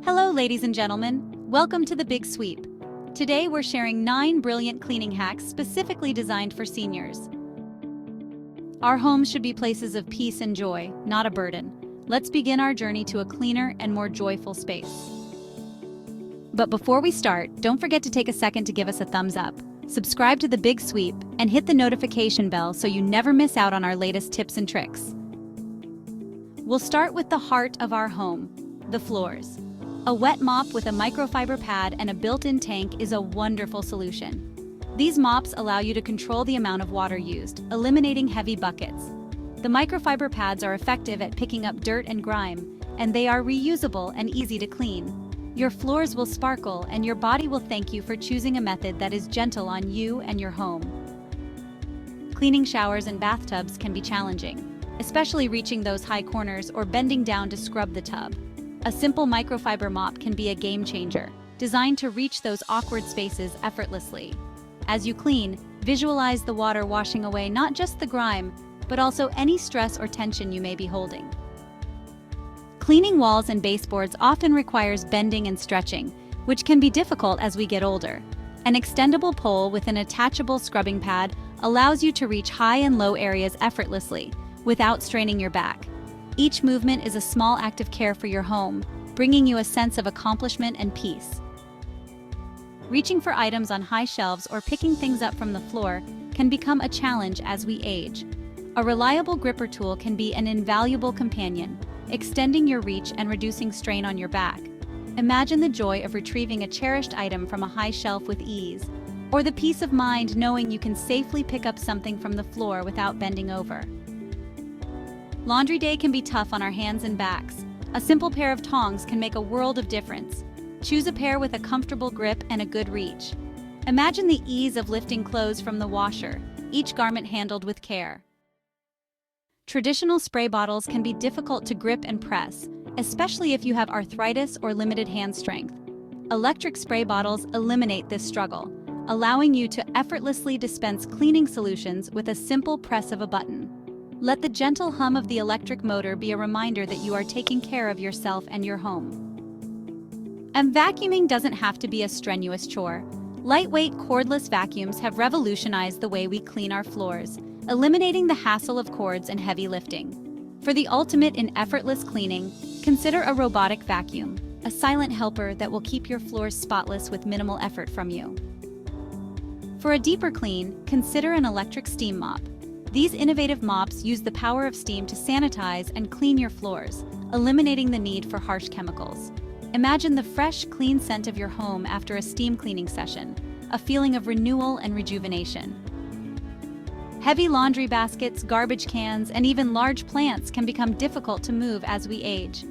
Hello, ladies and gentlemen. Welcome to the Big Sweep. Today we're sharing 9 brilliant cleaning hacks specifically designed for seniors. Our homes should be places of peace and joy, not a burden. Let's begin our journey to a cleaner and more joyful space. But before we start, don't forget to take a second to give us a thumbs up, subscribe to the Big Sweep, and hit the notification bell so you never miss out on our latest tips and tricks. We'll start with the heart of our home, the floors. A wet mop with a microfiber pad and a built-in tank is a wonderful solution. These mops allow you to control the amount of water used, eliminating heavy buckets. The microfiber pads are effective at picking up dirt and grime, and they are reusable and easy to clean. Your floors will sparkle, and your body will thank you for choosing a method that is gentle on you and your home. Cleaning showers and bathtubs can be challenging, especially reaching those high corners or bending down to scrub the tub. A simple microfiber mop can be a game changer, designed to reach those awkward spaces effortlessly. As you clean, visualize the water washing away not just the grime, but also any stress or tension you may be holding. Cleaning walls and baseboards often requires bending and stretching, which can be difficult as we get older. An extendable pole with an attachable scrubbing pad allows you to reach high and low areas effortlessly, without straining your back. Each movement is a small act of care for your home, bringing you a sense of accomplishment and peace. Reaching for items on high shelves or picking things up from the floor can become a challenge as we age. A reliable gripper tool can be an invaluable companion, extending your reach and reducing strain on your back. Imagine the joy of retrieving a cherished item from a high shelf with ease, or the peace of mind knowing you can safely pick up something from the floor without bending over. Laundry day can be tough on our hands and backs. A simple pair of tongs can make a world of difference. Choose a pair with a comfortable grip and a good reach. Imagine the ease of lifting clothes from the washer, each garment handled with care. Traditional spray bottles can be difficult to grip and press, especially if you have arthritis or limited hand strength. Electric spray bottles eliminate this struggle, allowing you to effortlessly dispense cleaning solutions with a simple press of a button. Let the gentle hum of the electric motor be a reminder that you are taking care of yourself and your home. And vacuuming doesn't have to be a strenuous chore. Lightweight cordless vacuums have revolutionized the way we clean our floors, eliminating the hassle of cords and heavy lifting. For the ultimate in effortless cleaning, consider a robotic vacuum, a silent helper that will keep your floors spotless with minimal effort from you. For a deeper clean, consider an electric steam mop. These innovative mops use the power of steam to sanitize and clean your floors, eliminating the need for harsh chemicals. Imagine the fresh, clean scent of your home after a steam cleaning session, a feeling of renewal and rejuvenation. Heavy laundry baskets, garbage cans, and even large plants can become difficult to move as we age.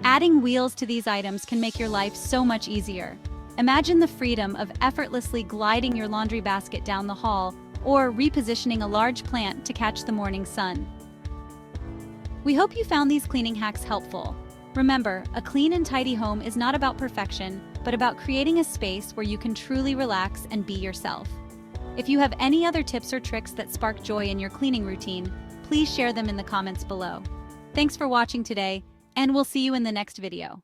Adding wheels to these items can make your life so much easier. Imagine the freedom of effortlessly gliding your laundry basket down the hall or repositioning a large plant to catch the morning sun. We hope you found these cleaning hacks helpful. Remember, a clean and tidy home is not about perfection, but about creating a space where you can truly relax and be yourself. If you have any other tips or tricks that spark joy in your cleaning routine, please share them in the comments below. Thanks for watching today, and we'll see you in the next video.